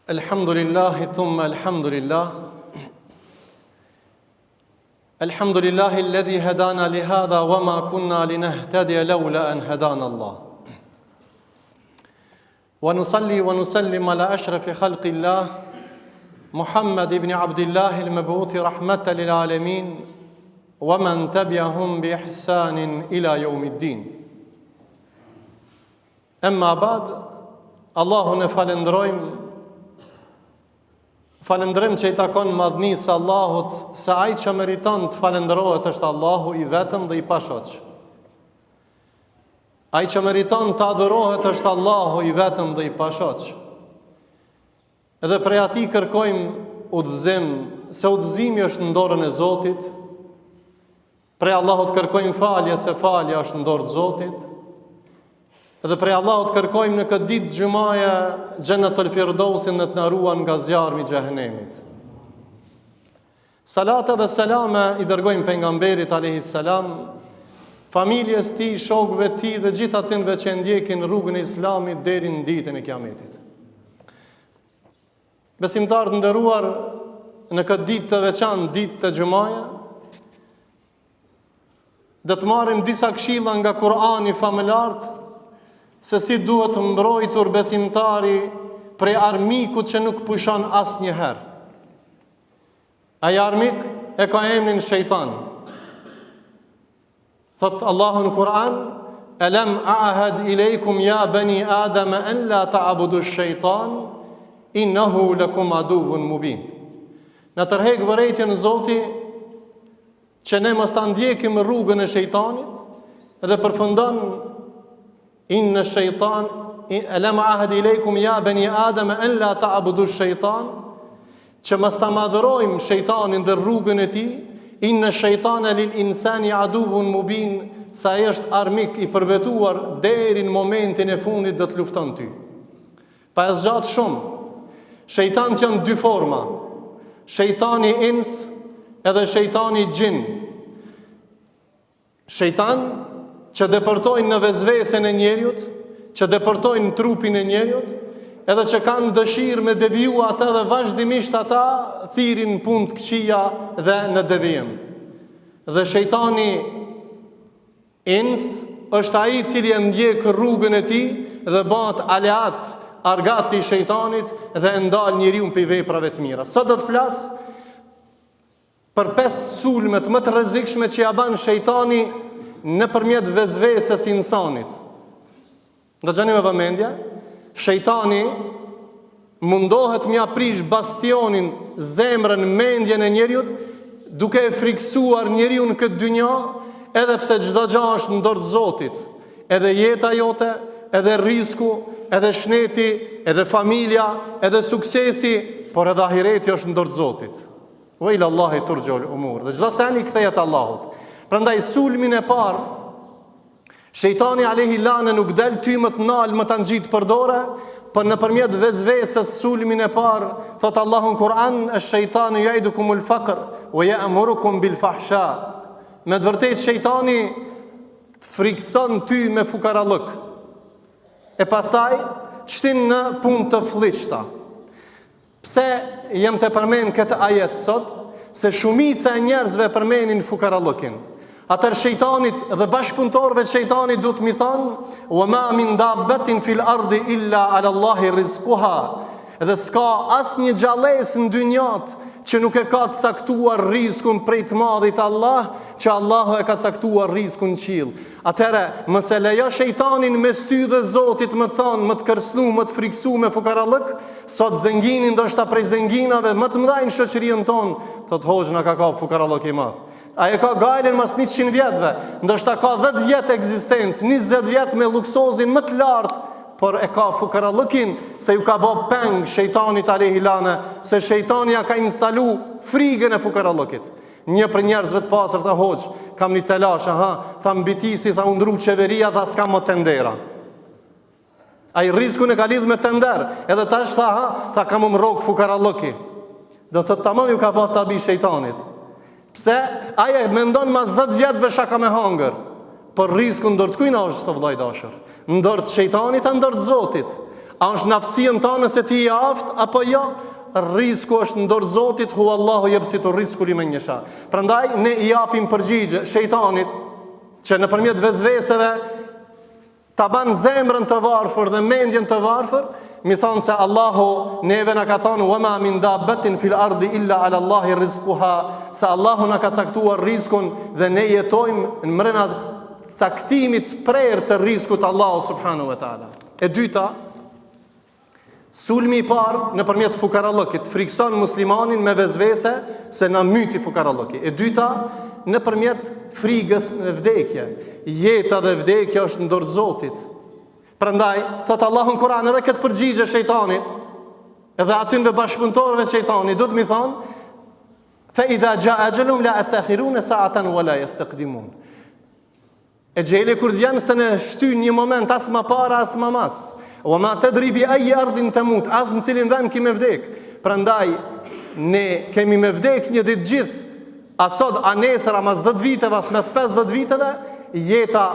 Elhamdulillahi thumma elhamdulillah. Elhamdulillahi alladhi hadana li hadha wa ma kunna linahtadiya lawla an hadana Allah. Wa nusalli wa nusallim ala ashrafi khalqillah Muhammad ibn Abdullah al-mab'uthi rahmatan lil alamin wa man tabi'ahum bi ihsanin ila yawmiddin. Amma ba'd, Allahun e falendrojmë që i takon madhnisë Allahut, se ai që meriton të falendrohet është Allahu i vetëm dhe i pashoq. Ai që meriton të adhurohet është Allahu i vetëm dhe i pashoq. Edhe prej atij kërkojmë udhëzim, se udhëzimi është në dorën e Zotit. Prej Allahut kërkojmë falje, se falja është në dorë të Zotit. Edhe prej Allahut kërkojmë në këtë ditë gjumaje Xhennetul Firdausin dhe të na ruan nga zjarmi i xhehenemit. Salate dhe selame i dërgojmë pejgamberit alayhis salam, familjes tij, shokëve të tij dhe gjithë atyre që ndjekin rrugën e Islamit deri në ditën e Kiametit. Besimtarë të nderuar, në këtë ditë të veçantë, ditë të xumaje, do të marrim disa këshilla nga Kurani famëlar se si duhet mbrojtur besimtari prej armikut që nuk pushon asnjëherë. Ai armik e ka emrin shejtan. Thot Allahu në Kur'an: "Alam a'had ilaykum ya bani Adam an la ta'budu ash-shaytan innahu lakum aduwwun mubin." Në tërheq vërejtjen e Zotit që ne mos ta ndjekim rrugën e shejtanit, dhe përfundon: Inna shaytan alam ahad ilaykum ya bani Adam an la ta'budu ash-shaytan, që mos ta madhërojmë shejtanin dhe rrugën e tij. Inna shaytana lil insani aduwwun mubin, sa ai është armik i përvetuar deri në momentin e fundit do të lufton ty. Pa e zgjat shumë, shejtanët janë dy forma: shejtani ins edhe shejtani gjin. Shejtan që depërtojnë në vezvesen e njeriut, që depërtojnë në trupin e njeriut, edhe që kanë dëshirë me deviju ata dhe vazhdimisht ata thirin punë të këqija dhe në devijim. Dhe shejtani ins është ai i cili e ndjek rrugën e tij dhe bëhet aleat, argat i shejtanit dhe ndal njeriu prej veprave të mira. Sot do të flas për 5 sulmet më të rrezikshme që ja bën shejtani nëpërmjet vezvesës insanit. Do gjeni me vëmendje, shejtani mundohet mja prish bastionin, zemrën, mendjen e njeriut, duke e friksuar njeriu në këtë dynja, edhe pse çdo gjë është në dorë të Zotit. Edhe jeta jote, edhe risku, edhe shneti, edhe familja, edhe suksesi, por edhe ahireti është në dorë të Zotit. Wa ila Allahi turja'ul umur. Dhe çdo seni kthehet Allahut. Prandaj sulmin e parë, shejtani alayhi lane nuk del ty më të nalë, më të ngjit për dore, por nëpërmjet vezvesës sulmin e parë, thot Allahu në Kur'an: "Ash-shaytanu ya'idukumul faqr wa ya'murukum bil fahsha." Me të vërtetë shejtani të frikson ty me fukarallëk. E pastaj shtin në punë të fllihshta. Pse jam të përmend këtë ajet sot? Se shumica e njerëzve përmenin fukarallëkin. Atër shejtanit dhe bashkëpunëtorëve të shejtanit du të mi thanë: "Wa ma min dabbatin fil ardi illa ala Allahi rizquha." Dhe s'ka asnjë gjallësë në dynjat që nuk e ka të caktuar rizkun prej të madhit Allah, që Allahu e ka caktuar rizkun në qiell. Atëherë, mos e lejo shejtanin mes ty dhe Zotit më thonë, më të kërsnu, më të friksu me fukarallëk. Sot zenginin ndoshta prej zenginave më të mëdha në shoqërinë tonë, thot hoxha na ka kap fukarallëk i madh. Ai e ka gajlën mas 100 vjetëve, ndoshta ka 10 vjet ekzistencë, 20 vjet me luksozin më të lartë, por e ka fukarallëkin, se ju ka bë peng shejtanit alayhi lane, se shejtani ja ka instalu frigën e fukarallëkit. Një për njerëzve të pasër tha: "Hoxh, kam një telash, tha mbitisi, tha undru qeveria dhe s'kam më tendera." Ai riskun e ka lidh me tender, edhe tash tha kam më rrok fukarallëki. Do të tamam ju ka bë tabi shejtanit. Pse? Ai e mendon mas 10 vjetëve shaka me hangër. Por risku ndër të kujna është të vllai dashur. Ndër të shejtanit, ndër të Zotit. A është naftësia tonë se ti je aft apo jo? Risku është në dorë Zotit, hu Allahu yabsitu rizqa limen yasha. Prandaj ne I japim përgjigje shejtanit që nëpërmjet vezveseve ta ban zemrën të varfër dhe mendjen të varfër, mi thonë se Allahu neve na ka thonë wa ma min dabbatin fil ardi illa ala Allahi rizquha, se Allahu na ka caktuar rizkun dhe ne jetojmë në mrena caktimit prerë të rizkut Allahut subhanahu wa taala. E dyta, sulmi I parë nëpërmjet fukarallëkit frikson muslimanin me vezvese se na myti fukarallëki. E dyta, nëpërmjet frigës me vdekje. Jeta dhe vdekja është në dorë të Zotit. Prandaj, thot Allahu në Kur'an edhe këtë përgjigje shejtanit, edhe atynve bashkëpunëtorëve të shejtanit, do të mi thonë, fa idha jaa ajaluhum la yastakhiruna sa'atan wa la yastaqdimun. E gjeli kur vjen se në shtyn një moment as më para as më mas. Wa ma tadri bi ay ardin tamut, as në cilin vend kemi vdek. Prandaj ne kemi me vdek një ditë gjithë. A sot, a nesër, a mas 10 viteve, as mes 50 viteve, jeta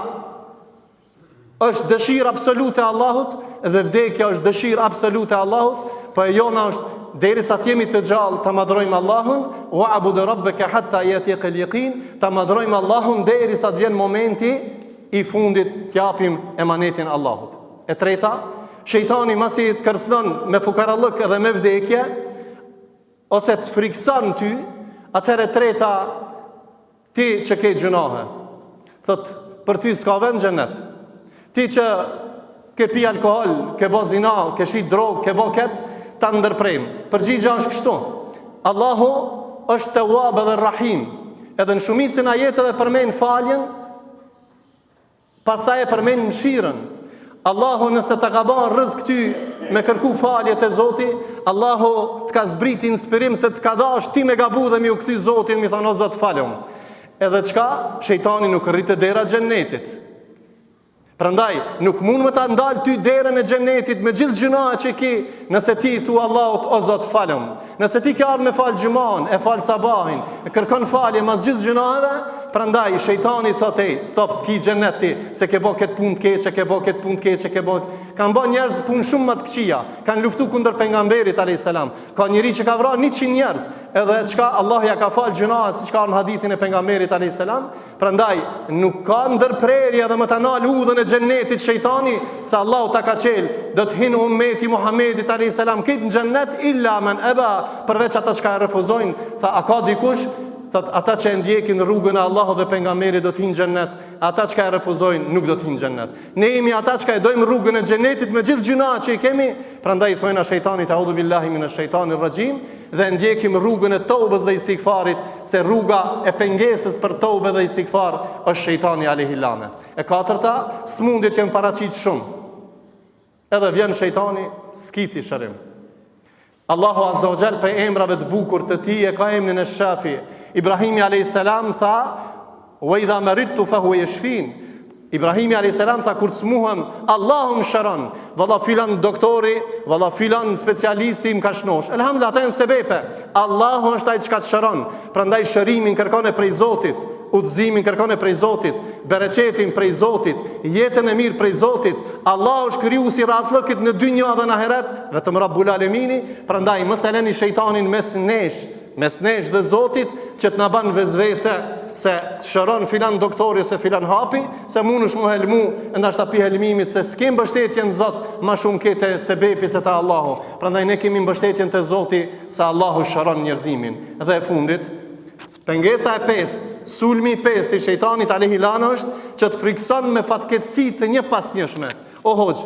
është dëshirë absolute e Allahut dhe vdekja është dëshirë absolute e Allahut, po e jona është derisa të jemi të gjallë të madhrojmë Allahun, wa'budu rabbaka hatta yatiyakal yaqin, të madhrojmë Allahun derisa të vjen momenti I fundit të japim emanetin Allahut. E treta, shejtani masi të kërcënon me fukarallëk edhe me vdekje, ose të frikson ty, atëherë treta, ti që ke gjunahe, thot, për ty s'ka vend në xhenet. Ti që ke pi alkohol, ke bo zina, ke shit drogë, ke bo ketë, ta ndërprejmë. Përgjigja është kështu. Allahu është Tawwab dhe Rahim. Edhe në shumicën ajeteve përmend faljen, pastaj e përmend mëshirën. Allahu nëse të ka bërë rrezik ty me kërku falje te Zoti, Allahu të ka zbrit inspirim se të ka dash ti me gabu dhe mi u kthy Zotin, mi thonë o Zot falem. Edhe çka? Shejtani nuk rritet dera xhennetit. Prandaj nuk mund më ta ndal ty derën e xhennetit me gjithë gjunaat që ke, nëse ti thu Allahut o Zot falem. Nëse ti ke ardhur me fal xhuman, e fal sabahin, e kërkon falje mas gjithë gjunave, prandaj shejtani thotë stop ski xhenneti, se ke bë këtë punë të keqe, ke bë këtë punë të keqe, ke bë. Kan bën njerëz të punë shumë më të këqija, kanë luftu kundër pejgamberit alayhis salam. Ka njëri që ka vrarë 100 njerëz, edhe çka Allah ja ka fal gjunaat, siç ka në hadithin e pejgamberit alayhis salam. Prandaj nuk ka ndërprerje dhe më ta nal udhën e xhennetit shejtani, se Allahu ta ka qel, do të hin ummeti Muhamedit alayhis salam këtë në xhennet illa man aba, përveç ata që refuzojnë. Tha a ka dikush? Thot ata që ndjekin rrugën e Allahut dhe pejgamberit do të hinë xhennet, ata që refuzojnë nuk do të hinë xhennet. Ne jemi ata që dojmë rrugën e xhennetit me gjithë gjunaat që I kemi, prandaj thojna shejtanit a'udhu billahi minash shaitanir rajim dhe ndjekim rrugën e tobës dhe istighfarit, se rruga e pengesës për tobë dhe istighfar është shejtani alayhi lane. E katërta, smundjet janë paraqit shumë. Edhe vjen shejtani skiti shërim. Allahu azza wa jall për emrave të bukur të Tij e ka emrin e Shafi. Ibrahimi alayhis salam tha wa idha maridtu fa huwa yashfin. Ibrahimi alayhis salam tha kur smuhem Allahu më shëron. Valla filan doktori, valla filan specialisti më ka shnosh. Elhamdulillah ata janë sebepe. Allahu është ai që të shëron. Prandaj shërimin kërkon e prej Zotit, udhëzimin kërkon e prej Zotit, bereqetin prej Zotit, jetën e mirë prej Zotit. Allahu është krijuesi I rahatllëkit në dynjë dhe në ahiret, vetëm Rabbul Alemini. Prandaj mos e lëni shejtanin mes nesh dhe Zotit që të na ban vezvese se të shëron filan doktori se filan hapi, se mundesh mu helmu, ndashta pi helmimit se s'kem mbështetjen në Zot, ma shumë ke te sebepi se te Allahu. Prandaj ne kemi mbështetjen te Zoti se Allahu shëron njerëzimin. Dhe e fundit, pengesa e pestë, sulmi I pestë I shejtanit alayhi lan është që të frikson me fatkeqësi të një pas njëshme. O hoxh,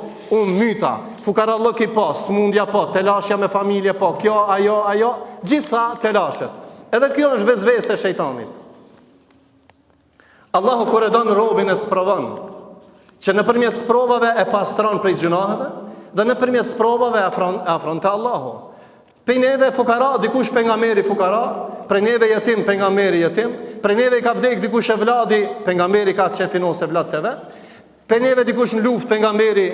myta, fukarallëki po, smundja po, telashja me familje po, kjo, ajo, gjitha telashet. Edhe kjo është vezvese e shejtanit. Allahu kur e don robën e sprovon, që nëpërmjet sprovave e pastron prej gjunaheve dhe nëpërmjet sprovave afron te Allahu. Prej neve fukara, dikush pejgamberi fukara, prej neve jetim pejgamberi jetim, prej neve ka vdek dikush evladi, pejgamberi ka qenë finos evlad te vet. Prej neve dikush në luftë pejgamberi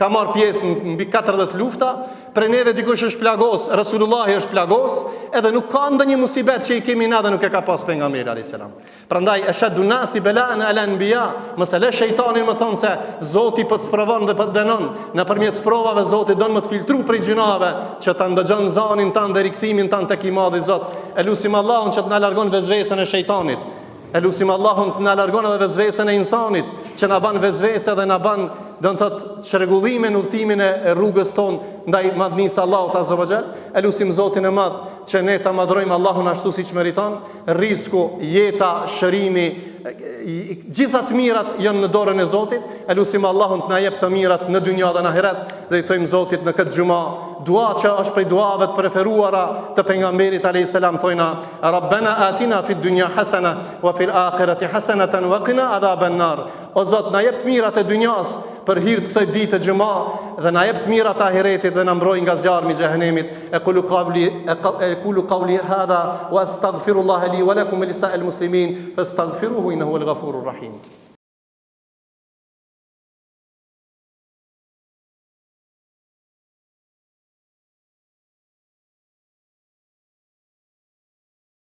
ka marrë pjesë në mbi 40 lufta, për neve dikush është plagos, Rasulullahi është plagos, edhe nuk ka ndonjë musibet që i kemi na dhe nuk e ka pas pejgamberi alayhis salam. Prandaj ashaddu nasi bala'an al-anbiya, mos e lë shejtanin më thonë se Zoti po të sprovon dhe po të dënon. Nëpërmjet sprovave Zoti don më të filtru prej gjunave që ta ndëgjon zanin tan dhe rikthimin tan tek i madhi Zot. Elusim Allahun që të na largon vezvesën e shejtanit. Elusim Allahun të na largon edhe vezvesën e insanit, që na ban vezvese dhe na ban, do të thotë, çrregullimin, udhtimin e rrugës tonë ndaj madhnisë Allahut azza wa jall. Elusim Zotin e Madh që ne ta madhrojmë Allahun ashtu siç meriton. Rrizku, jeta, shërimi, gjitha të mirat janë në dorën e Zotit. Elusim Allahun të na jep të mirat në dynja dhe në ahiret. Dhe i thojmë Zotit në këtë xhumë, dua që është prej duave të preferuara të pejgamberit alayhis salam, thojna Rabbana atina fid dunya hasana wa fil akhirati hasanatan wa qina adhaban nar. O Zot, na jep të mirat e dynjas për hir të kësaj dite xhumë dhe na jep të mirat e ahiretit dhe na mbroj nga zjarmi i xhehenemit. Aqulu qawli hadha wa astaghfirullaha li wa lakum wa lisa'il muslimin fastaghfiruhu innahu al-ghafurur rahim.